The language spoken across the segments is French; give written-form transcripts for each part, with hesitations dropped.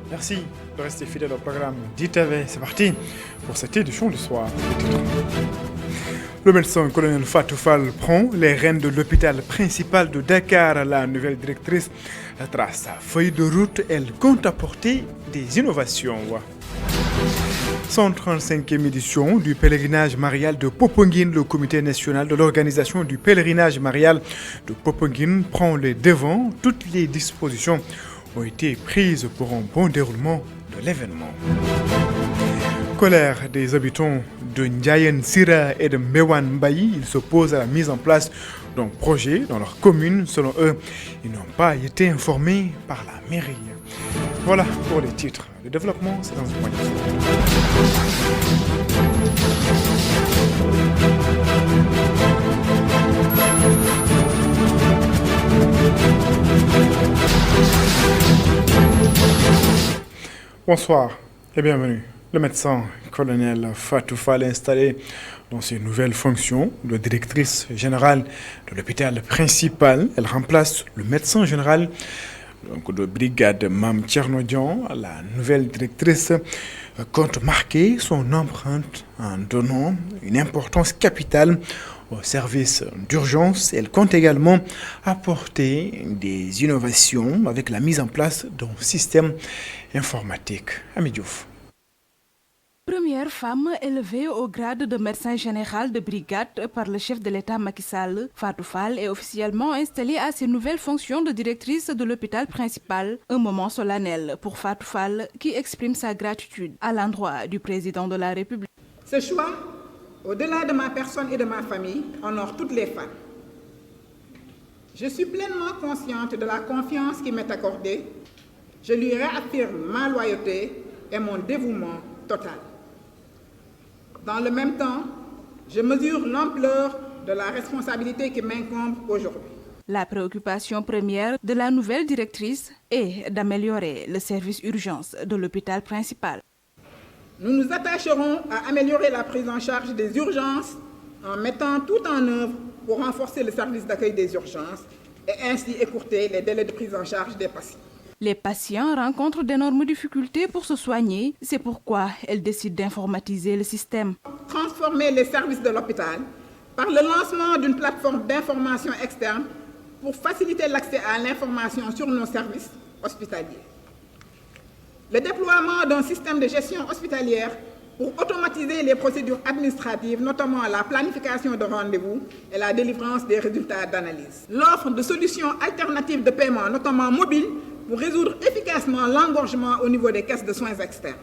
Merci de rester fidèle au programme d'ITV. C'est parti pour cette édition du soir. Le médecin colonel Fatou Fall prend les rênes de l'hôpital principal de Dakar. La nouvelle directrice trace sa feuille de route. Elle compte apporter des innovations. 135e édition du pèlerinage marial de Popenguine. Le comité national de l'organisation du pèlerinage marial de Popenguine prend les devants. Toutes les dispositions ont été prises pour un bon déroulement de l'événement. Colère des habitants de Ndiayen Sira et de Mewan Bayi, ils s'opposent à la mise en place d'un projet dans leur commune. Selon eux, ils n'ont pas été informés par la mairie. Voilà pour les titres. Le développement, c'est dans un point de Bonsoir et bienvenue. Le médecin colonel Fatou Fall est installé dans ses nouvelles fonctions de directrice générale de l'hôpital principal. Elle remplace le médecin général de brigade Mam Tchernodian. La nouvelle directrice compte marquer son empreinte en donnant une importance capitale au service d'urgence. Elle compte également apporter des innovations avec la mise en place d'un système informatique. Ami Diouf. Première femme élevée au grade de médecin général de brigade par le chef de l'État Macky Sall, Fatou Fall est officiellement installée à ses nouvelles fonctions de directrice de l'hôpital principal. Un moment solennel pour Fatou Fall qui exprime sa gratitude à l'endroit du président de la République. Ce choix, au-delà de ma personne et de ma famille, honore toutes les femmes. Je suis pleinement consciente de la confiance qui m'est accordée. Je lui réaffirme ma loyauté et mon dévouement total. Dans le même temps, je mesure l'ampleur de la responsabilité qui m'incombe aujourd'hui. La préoccupation première de la nouvelle directrice est d'améliorer le service urgence de l'hôpital principal. Nous nous attacherons à améliorer la prise en charge des urgences en mettant tout en œuvre pour renforcer le service d'accueil des urgences et ainsi écourter les délais de prise en charge des patients. Les patients rencontrent d'énormes difficultés pour se soigner. C'est pourquoi elle décide d'informatiser le système. Transformer les services de l'hôpital par le lancement d'une plateforme d'information externe pour faciliter l'accès à l'information sur nos services hospitaliers. Le déploiement d'un système de gestion hospitalière pour automatiser les procédures administratives, notamment la planification de rendez-vous et la délivrance des résultats d'analyse. L'offre de solutions alternatives de paiement, notamment mobiles, pour résoudre efficacement l'engorgement au niveau des caisses de soins externes.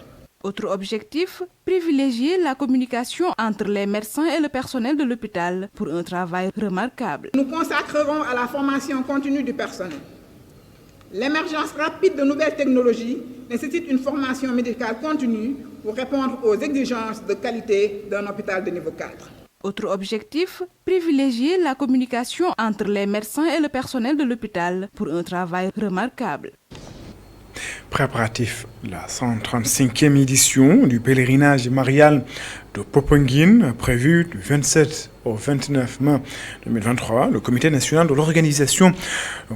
Autre objectif, privilégier la communication entre les médecins et le personnel de l'hôpital pour un travail remarquable. Nous consacrerons à la formation continue du personnel. L'émergence rapide de nouvelles technologies nécessite une formation médicale continue pour répondre aux exigences de qualité d'un hôpital de niveau 4. Autre objectif, privilégier la communication entre les médecins et le personnel de l'hôpital pour un travail remarquable. Préparatif, la 135e édition du pèlerinage marial de Popenguine, prévue du 27 au 29 mai 2023. Le comité national de l'organisation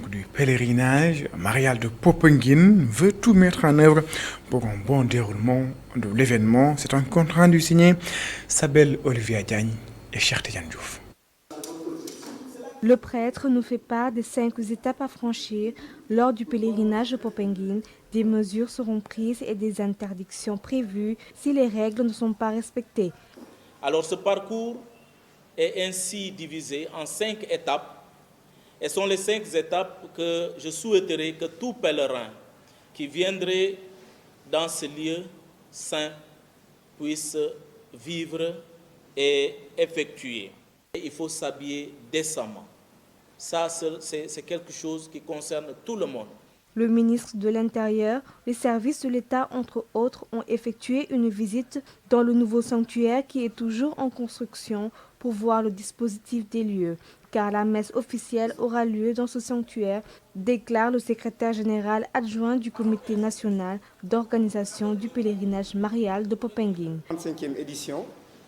du pèlerinage marial de Popenguine veut tout mettre en œuvre pour un bon déroulement de l'événement. C'est un compte rendu signé Sabel Olivia Diagne et Cherté Yann Diouf. Le prêtre nous fait part des 5 étapes à franchir lors du pèlerinage de Popenguine. Des mesures seront prises et des interdictions prévues si les règles ne sont pas respectées. Alors ce parcours est ainsi divisé en 5 étapes. Et sont les 5 étapes que je souhaiterais que tout pèlerin qui viendrait dans ce lieu saint puisse vivre et effectuer. Il faut s'habiller décemment. Ça, c'est quelque chose qui concerne tout le monde. Le ministre de l'Intérieur, les services de l'État, entre autres, ont effectué une visite dans le nouveau sanctuaire qui est toujours en construction pour voir le dispositif des lieux, car la messe officielle aura lieu dans ce sanctuaire, déclare le secrétaire général adjoint du comité national d'organisation du pèlerinage marial de Popenguine. 35e édition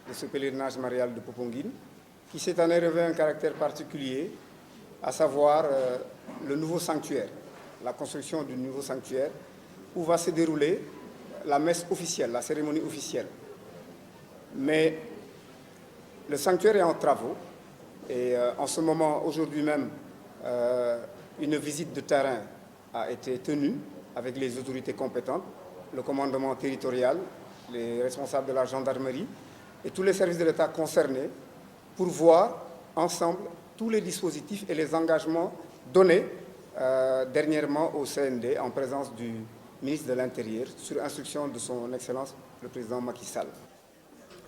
de ce pèlerinage marial de Popenguine, qui cette année revêt un caractère particulier, à savoir le nouveau sanctuaire, la construction du nouveau sanctuaire où va se dérouler la messe officielle, la cérémonie officielle. Mais le sanctuaire est en travaux et en ce moment, aujourd'hui même, une visite de terrain a été tenue avec les autorités compétentes, le commandement territorial, les responsables de la gendarmerie et tous les services de l'État concernés pour voir ensemble tous les dispositifs et les engagements donnés dernièrement au CND en présence du ministre de l'Intérieur sur instruction de son Excellence le président Macky Sall.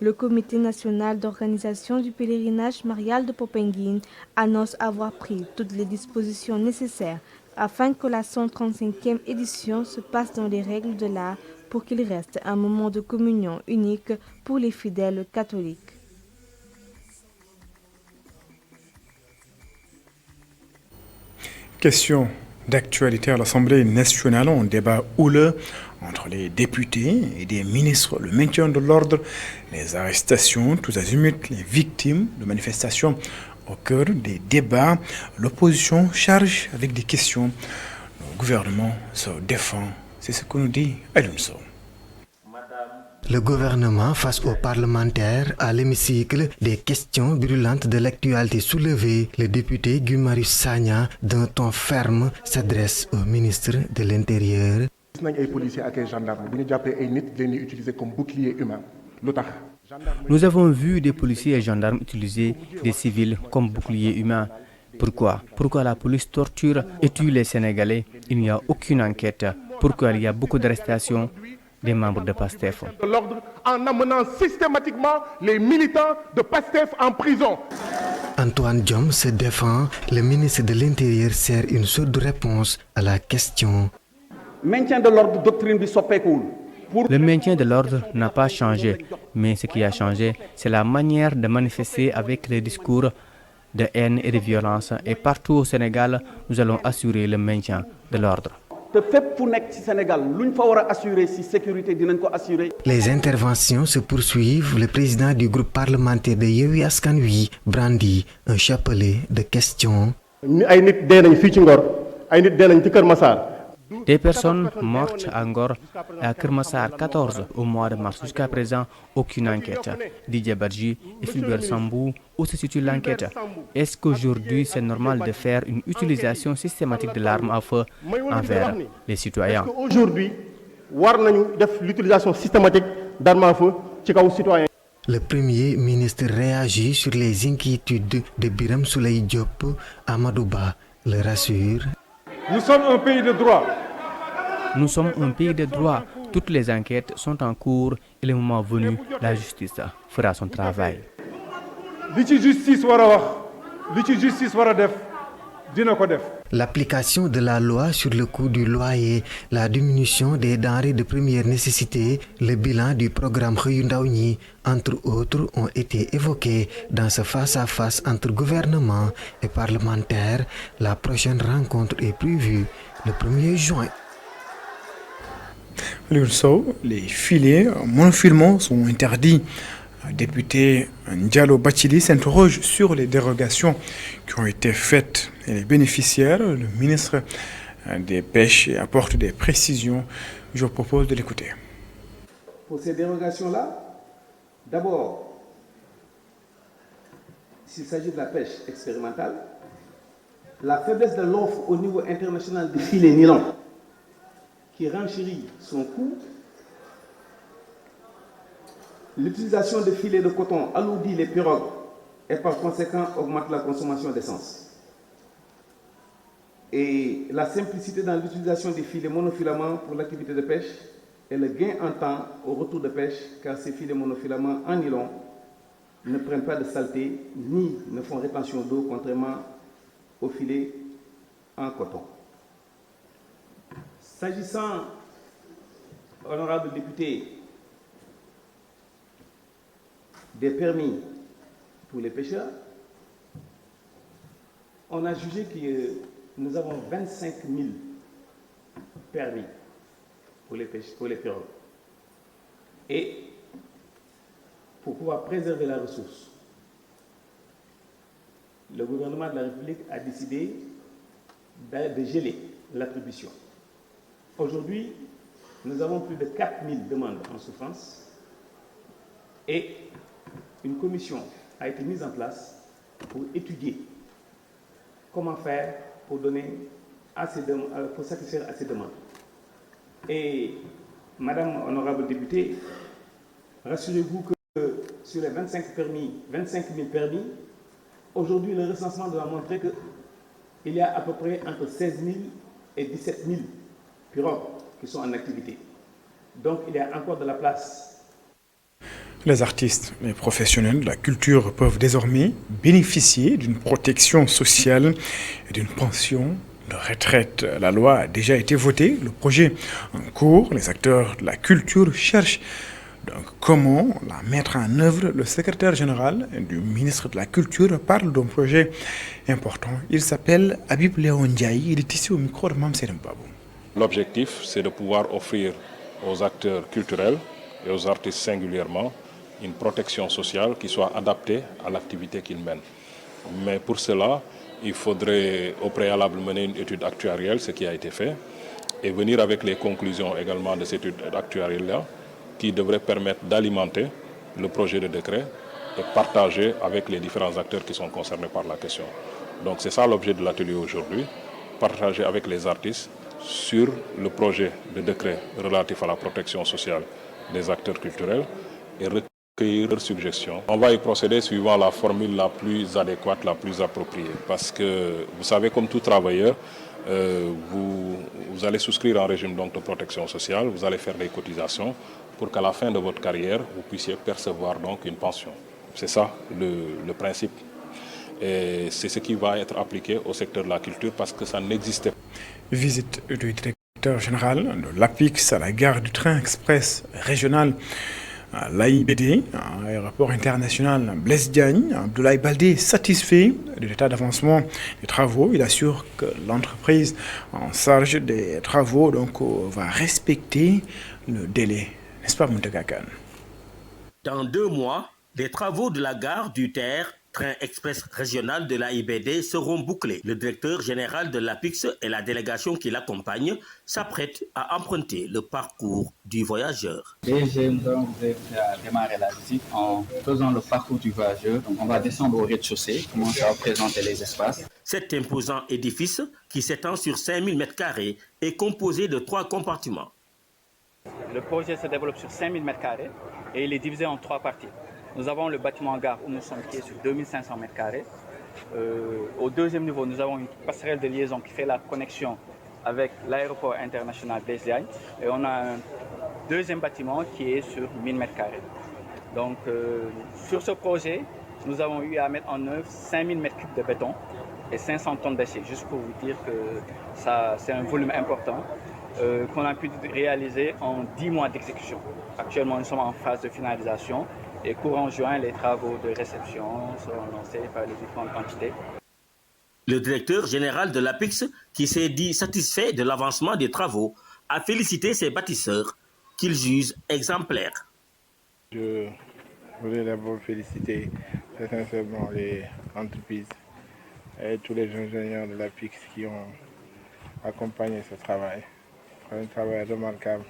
Le Comité national d'organisation du pèlerinage marial de Popenguine annonce avoir pris toutes les dispositions nécessaires afin que la 135e édition se passe dans les règles de l'art pour qu'il reste un moment de communion unique pour les fidèles catholiques. Question d'actualité à l'Assemblée nationale, un débat houleux entre les députés et des ministres, le maintien de l'ordre, les arrestations, tous azimuts, les victimes de manifestations au cœur des débats. L'opposition charge avec des questions. Le gouvernement se défend. C'est ce que nous dit Alioune Sow. Le gouvernement face aux parlementaires à l'hémicycle des questions brûlantes de l'actualité soulevées. Le député Guy Marius Sagna, d'un ton ferme, s'adresse au ministre de l'Intérieur. Nous avons vu des policiers et gendarmes utiliser des civils comme boucliers humains. Pourquoi? Pourquoi la police torture et tue les Sénégalais? Il n'y a aucune enquête. Pourquoi il y a beaucoup d'arrestations des membres de PASTEF? De l'ordre en amenant systématiquement les militants de PASTEF en prison. Antoine Diome se défend. Le ministre de l'Intérieur sert une sourde réponse à la question. Maintien de l'ordre, doctrine bi soppeekuwul. Le maintien de l'ordre n'a pas changé, mais ce qui a changé, c'est la manière de manifester avec les discours de haine et de violence. Et partout au Sénégal, nous allons assurer le maintien de l'ordre. Les interventions se poursuivent. Le président du groupe parlementaire de Yewwi Askan Wi brandit un chapelet de questions. Des personnes mortes à Ngor et à Keur Massar 14 au mois de mars. Jusqu'à présent, aucune enquête. Didier Badji et Fulbert Sambou, où se situe l'enquête? Est-ce qu'aujourd'hui c'est normal de faire une utilisation systématique de l'arme à feu envers les citoyens? Aujourd'hui, war nañu def l'utilisation systématique d'armes à feu ci kaw citoyens. Le Premier ministre réagit sur les inquiétudes de Birame Souleye Diop. Amadou Ba le rassure. Nous sommes un pays de droit. Nous sommes un pays de droit. Toutes les enquêtes sont en cours et le moment venu, la justice fera son travail. L'application de la loi sur le coût du loyer, la diminution des denrées de première nécessité, le bilan du programme Xëyu Ndaw ñi, entre autres, ont été évoqués dans ce face-à-face entre gouvernement et parlementaires. La prochaine rencontre est prévue le 1er juin. Les filets monofilmants sont interdits. Le député Diallo Bathily s'interroge sur les dérogations qui ont été faites et les bénéficiaires. Le ministre des Pêches apporte des précisions. Je vous propose de l'écouter. Pour ces dérogations-là, d'abord, s'il s'agit de la pêche expérimentale, la faiblesse de l'offre au niveau international des filets nylon qui renchérit son coût, l'utilisation de filets de coton alourdit les pirogues et par conséquent augmente la consommation d'essence. Et la simplicité dans l'utilisation des filets monofilaments pour l'activité de pêche et le gain en temps au retour de pêche, car ces filets monofilaments en nylon ne prennent pas de saleté ni ne font rétention d'eau, contrairement aux filets en coton. S'agissant, honorable député, des permis pour les pêcheurs, on a jugé que nous avons 25 000 permis pour les pirogues. Et pour pouvoir préserver la ressource, le gouvernement de la République a décidé de geler l'attribution. Aujourd'hui, nous avons plus de 4000 demandes en souffrance et une commission a été mise en place pour étudier comment faire pour pour satisfaire à ces demandes. Et Madame Honorable députée, rassurez-vous que sur les 25 000 permis, aujourd'hui le recensement doit montrer qu'il y a à peu près entre 16 000 et 17 000 pirogues qui sont en activité. Donc il y a encore de la place. Les artistes et professionnels de la culture peuvent désormais bénéficier d'une protection sociale et d'une pension de retraite. La loi a déjà été votée, le projet en cours. Les acteurs de la culture cherchent donc comment la mettre en œuvre. Le secrétaire général du ministre de la Culture parle d'un projet important. Il s'appelle Habib Léon Ndiaye. Il est ici au micro de Mame Seydou Babou. L'objectif, c'est de pouvoir offrir aux acteurs culturels et aux artistes singulièrement une protection sociale qui soit adaptée à l'activité qu'ils mènent. Mais pour cela, il faudrait au préalable mener une étude actuarielle, ce qui a été fait, et venir avec les conclusions également de cette étude actuarielle-là, qui devrait permettre d'alimenter le projet de décret et partager avec les différents acteurs qui sont concernés par la question. Donc c'est ça l'objet de l'atelier aujourd'hui, partager avec les artistes sur le projet de décret relatif à la protection sociale des acteurs culturels et recueillir leurs suggestions. On va y procéder suivant la formule la plus adéquate, la plus appropriée. Parce que vous savez, comme tout travailleur, vous allez souscrire un régime donc, de protection sociale, vous allez faire des cotisations pour qu'à la fin de votre carrière, vous puissiez percevoir donc une pension. C'est ça le principe. Et c'est ce qui va être appliqué au secteur de la culture parce que ça n'existait pas. Visite du directeur général de l'APIX à la gare du train express régional à l'AIBD, à l'aéroport international Blaise Diagne. Abdoulaye Baldé est satisfait de l'état d'avancement des travaux. Il assure que l'entreprise en charge des travaux donc, va respecter le délai. N'est-ce pas, Mountaga Kane? Dans 2 mois, les travaux de la gare du Terre, train express régional de l'AIBD, seront bouclés. Le directeur général de l'APIX et la délégation qui l'accompagne s'apprêtent à emprunter le parcours du voyageur. DG, nous allons vous inviter à démarrer la visite en faisant le parcours du voyageur. Donc, on va descendre au rez-de-chaussée, commencer à présenter les espaces. Cet imposant édifice, qui s'étend sur 5000 m², est composé de 3 compartiments. Le projet se développe sur 5000 m² et il est divisé en 3 parties. Nous avons le bâtiment gare où nous sommes qui est sur 2500 m². Au deuxième niveau, nous avons une passerelle de liaison qui fait la connexion avec l'aéroport international Blaise Diagne. Et on a un deuxième bâtiment qui est sur 1000 m². Donc, sur ce projet, nous avons eu à mettre en œuvre 5000 m³ de béton et 500 tonnes d'acier. Juste pour vous dire que c'est un volume important qu'on a pu réaliser en 10 mois d'exécution. Actuellement, nous sommes en phase de finalisation. Et courant juin, les travaux de réception seront lancés par les différentes entités. Le directeur général de l'APIX, qui s'est dit satisfait de l'avancement des travaux, a félicité ses bâtisseurs qu'il juge exemplaires. Je voulais d'abord féliciter très sincèrement les entreprises et tous les ingénieurs de l'APIX qui ont accompagné ce travail. Un travail remarquable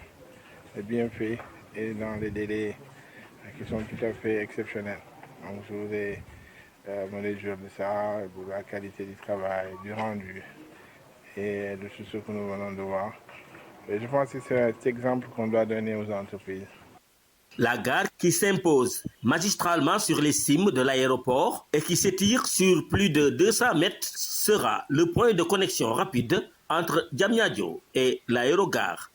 et bien fait et dans les délais qui sont tout à fait exceptionnels. Donc je voudrais me réjouir de ça, de la qualité du travail, du rendu et de tout ce que nous venons de voir. Et je pense que c'est cet exemple qu'on doit donner aux entreprises. La gare qui s'impose magistralement sur les cimes de l'aéroport et qui s'étire sur plus de 200 mètres sera le point de connexion rapide entre Diamniadio et l'aérogare.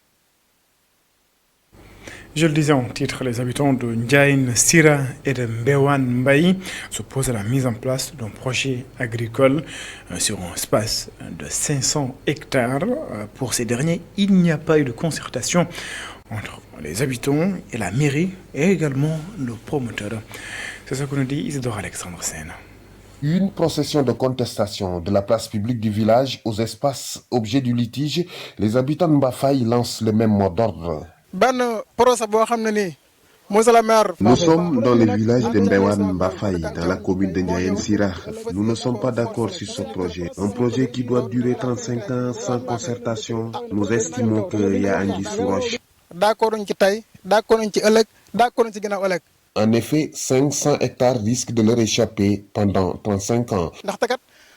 Je le disais en titre, les habitants de Ndiaye Sira et de Mbewan Mbaye s'opposent à la mise en place d'un projet agricole sur un espace de 500 hectares. Pour ces derniers, il n'y a pas eu de concertation entre les habitants et la mairie et également le promoteur. C'est ce que nous dit Isidore Alexandre Sen. Une procession de contestation de la place publique du village aux espaces objets du litige, les habitants de Mbafaye lancent le même mot d'ordre. Nous sommes dans le village de Mbewan Mbafaye, dans la commune de Ndiaye Sira. Nous ne sommes pas d'accord sur ce projet. Un projet qui doit durer 35 ans sans concertation. Nous estimons qu'il y a anguille sous roche. En effet, 500 hectares risquent de leur échapper pendant 35 ans.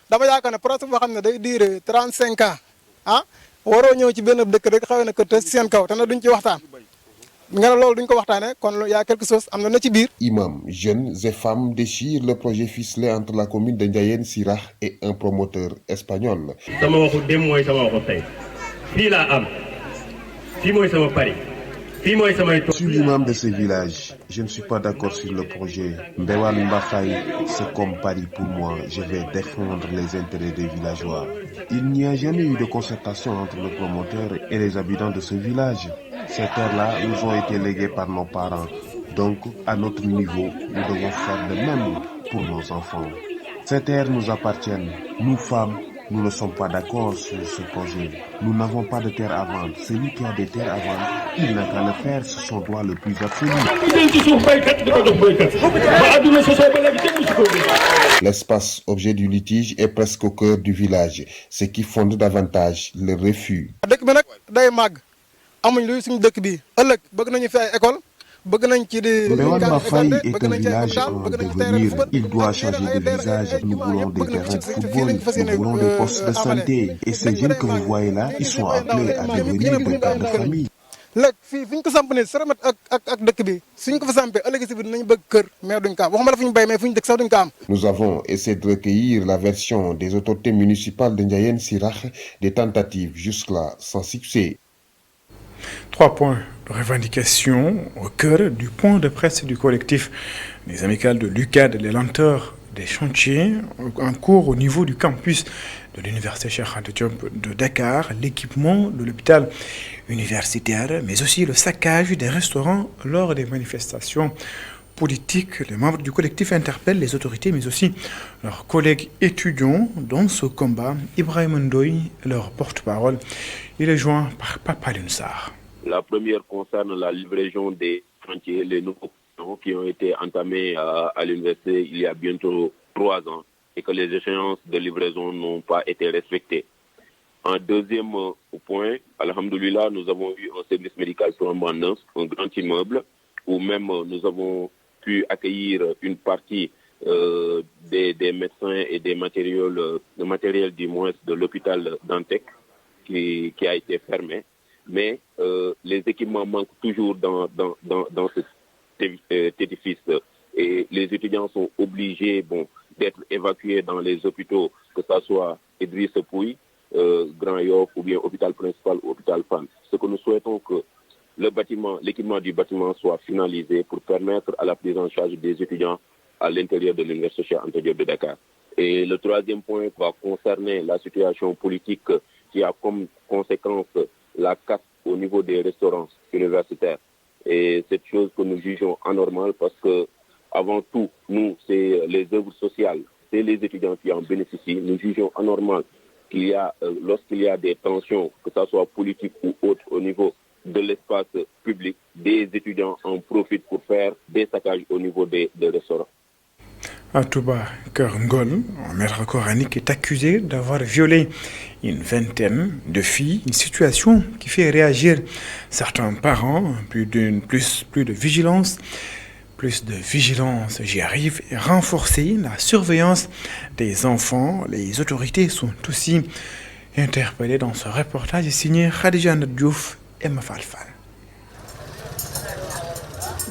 dama yaakaar ne projet boo xam ne day durer 35 ans ah waroo ñëw ci benn dëkk rek xawee na ko te seen kaw te na duñ ci waxtaan nga ne loolu duñ ko waxtaanee kon y a quelque chose am na ci biir. Imams, jeunes et femmes déchirent le projet ficelé entre la commune de Ndiayène Sirakh et un promoteur espagnol. sama waxu dem mooy sama waxu tey fii laa am fii mooy sama pari. Je suis l'imam de ce village. Je ne suis pas d'accord sur le projet. Mbewan Mbafay, c'est comme Paris pour moi. Je vais défendre les intérêts des villageois. Il n'y a jamais eu de concertation entre le promoteur et les habitants de ce village. Ces terres-là nous ont été léguées par nos parents. Donc, à notre niveau, nous devons faire de même pour nos enfants. Ces terres nous appartiennent. Nous, femmes, nous ne sommes pas d'accord sur ce projet. Nous n'avons pas de terre à vendre. Celui qui a des terres à vendre, il n'a qu'à le faire sur son droit le plus absolu. L'espace objet du litige est presque au cœur du village, ce qui fonde davantage le refus. Mbewan Mbafay est un village en devenir. Il doit changer de visage. Nous voulons des terrains de football, nous voulons des postes de santé. Et ces jeunes que vous voyez là, ils sont appelés à devenir des pères de famille. Nous avons essayé de recueillir la version des autorités municipales de Ndiayène Sirakh, des tentatives jusque-là sans succès. 3 points de revendication au cœur du point de presse du collectif des amicales de l'UCAD, les lenteurs des chantiers en cours au niveau du campus de l'université Cheikh Anta Diop de Dakar, l'équipement de l'hôpital universitaire, mais aussi le saccage des restaurants lors des manifestations politiques. Les membres du collectif interpellent les autorités, mais aussi leurs collègues étudiants dans ce combat. Ibrahim Ndoye, leur porte-parole, il est joint par Papa Lunsar. La première concerne la livraison des chantiers, les nouveaux qui ont été entamés à l'université il y a bientôt 3 ans et que les échéances de livraison n'ont pas été respectées. En deuxième point, alhamdoulilah, nous avons eu un service médical flambant neuf, un grand immeuble, où même nous avons pu accueillir une partie des médecins et des matériel du moins de l'hôpital Dantec qui a été fermé. Mais les équipements manquent toujours dans cet édifice et les étudiants sont obligés d'être évacués dans les hôpitaux, que ce soit Idriss Pouye, Grand Yoff ou bien hôpital principal ou hôpital Fann. Ce que nous souhaitons que l'équipement du bâtiment soit finalisé pour permettre à la prise en charge des étudiants à l'intérieur de l'université Cheikh Anta Diop de Dakar. Et le troisième point va concerner la situation politique qui a comme conséquence la casse au niveau des restaurants universitaires. Et cette chose que nous jugeons anormale parce que, avant tout, nous, c'est les œuvres sociales, c'est les étudiants qui en bénéficient. Nous jugeons anormal qu'il y a, lorsqu'il y a des tensions, que ce soit politique ou autre, au niveau de l'espace public, des étudiants en profitent pour faire des saccages au niveau des restaurants. Atouba Kerngol, un maître coranique, est accusé d'avoir violé une vingtaine de filles, une situation qui fait réagir certains parents. Plus de vigilance, j'y arrive, et renforcer la surveillance des enfants. Les autorités sont aussi interpellées dans ce reportage signé Khadija Diouf et Mafalfal.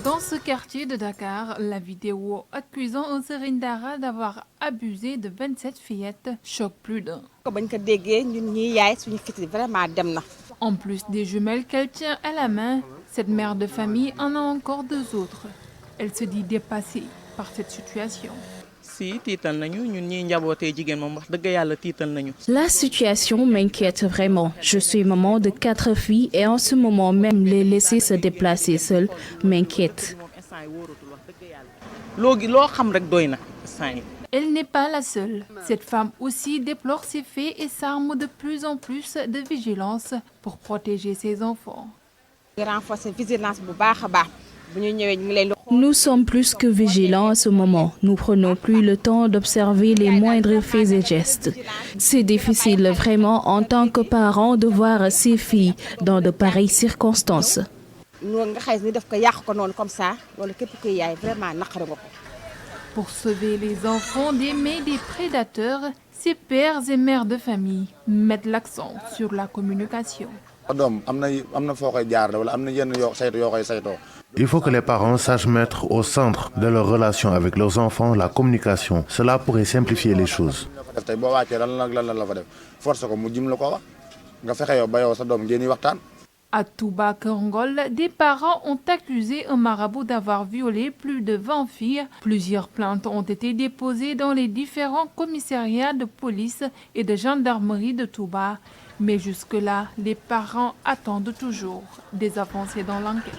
Dans ce quartier de Dakar, la vidéo accusant un Serigne Dara d'avoir abusé de 27 fillettes choque plus d'un. En plus des jumelles qu'elle tient à la main, cette mère de famille en a encore 2 autres. Elle se dit dépassée par cette situation. La situation m'inquiète vraiment. Je suis maman de 4 filles et en ce moment même les laisser se déplacer seules m'inquiète. Elle n'est pas la seule. Cette femme aussi déplore ces faits et s'arme de plus en plus de vigilance pour protéger ses enfants. Nous sommes plus que vigilants à ce moment. Nous prenons plus le temps d'observer les moindres faits et gestes. C'est difficile vraiment en tant que parent de voir ces filles dans de pareilles circonstances. Pour sauver les enfants des mains des prédateurs, ces pères et mères de famille mettent l'accent sur la communication. Il faut que les parents sachent mettre au centre de leur relation avec leurs enfants la communication. Cela pourrait simplifier les choses. À Touba Kerngol, des parents ont accusé un marabout d'avoir violé plus de 20 filles. Plusieurs plaintes ont été déposées dans les différents commissariats de police et de gendarmerie de Touba. Mais jusque-là, les parents attendent toujours des avancées dans l'enquête.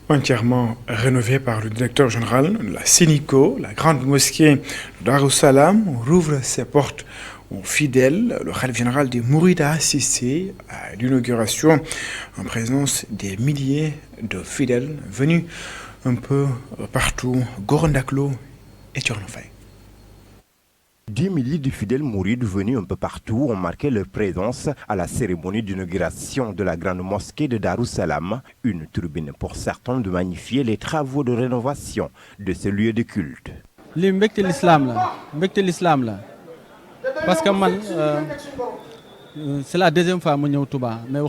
Entièrement rénové par le directeur général de la Sénico, la grande mosquée de Darussalam rouvre ses portes aux fidèles. Le khalife général des Mourides a assisté à l'inauguration en présence des milliers de fidèles venus un peu partout. Gorondaklo et Tchornofay. 10 milliers de fidèles mourides venus un peu partout ont marqué leur présence à la cérémonie d'inauguration de la grande mosquée de Darussalam, une tribune pour certains de magnifier les travaux de rénovation de ce lieu de culte. L'islam là. Parce que c'est la deuxième fois que je suis Touba, mais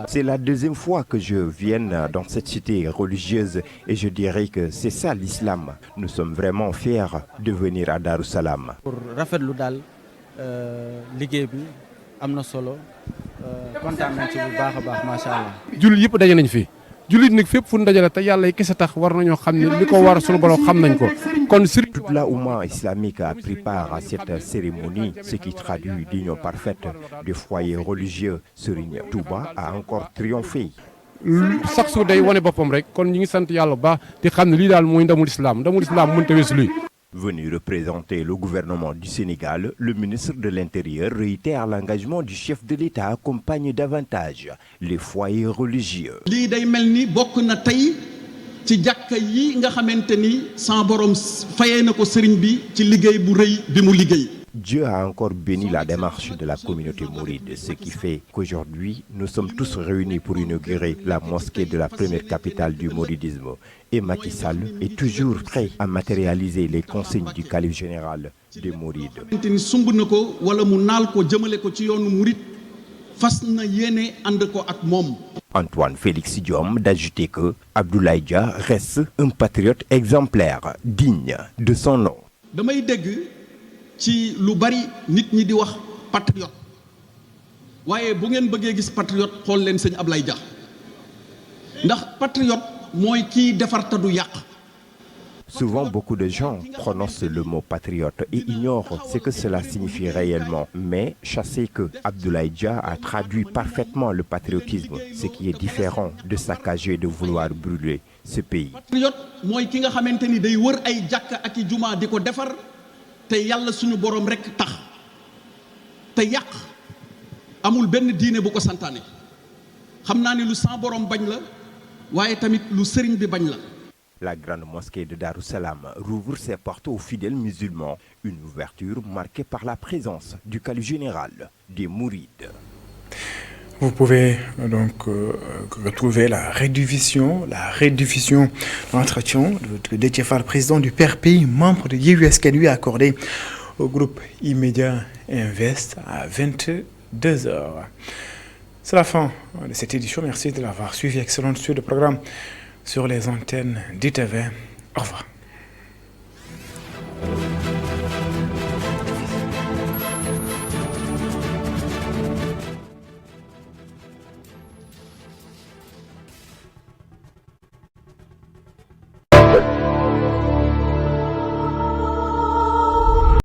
c'est la deuxième fois que je viens dans cette cité religieuse et je dirais que c'est ça l'islam. Nous sommes vraiment fiers de venir à Darussalam. Pour rafetlu dal liggéey bi amna solo kontaan nañ ci bu baax a baax macha allah. jullit yëpp daje nañ fi. Toute la Oumma islamique a pris part à cette cérémonie, ce qui traduit l'union parfaite des foyers religieux. Serigne Touba a encore triomphé. Venu représenter le gouvernement du Sénégal, le ministre de l'Intérieur réitère l'engagement du chef de l'État à accompagner davantage les foyers religieux. Dieu a encore béni la démarche de la communauté mouride, ce qui fait qu'aujourd'hui, nous sommes tous réunis pour inaugurer la mosquée de la première capitale du mouridisme. Et Macky Sall est toujours prêt à matérialiser les consignes du calife général des mourides. Antoine Félix Diom d'ajouter que Abdoulaye Dia reste un patriote exemplaire, digne de son nom. ci lu bari nit ñi di wax patriote waaye bu ngeen bëggee gis patriote xool leen sëñ Ablaye Dia ndax patriote mooy kii defar te du yàq. Souvent, beaucoup de gens prononcent le mot patriote et ignorent ce que cela signifie réellement. Mais sachez que Abdoulaye Dia a traduit parfaitement le patriotisme, ce qui est différent de saccager et de vouloir brûler ce pays. Patriote mooy ki nga xamante ni day wër ay jàkka ak i jumaa di ko defar. te yàlla suñu borom rek tax te yàq amul benn diine bu ko santaane xam naa ni lu sa borom bañ la waaye tamit lu sëriñ bi bañ la. La grande mosquée de Darussalam rouvre ses portes aux fidèles musulmans, une ouverture marquée par la présence du calife général des Mourides. Vous pouvez donc retrouver la rediffusion de l'entretien de Déthié Fall, président du PRP, membre de Yewwi Askan Wi, accordé au groupe Immédiat Invest à 22h. C'est la fin de cette édition. Merci de l'avoir suivi. Excellente suite de programme sur les antennes d'ITV. Au revoir.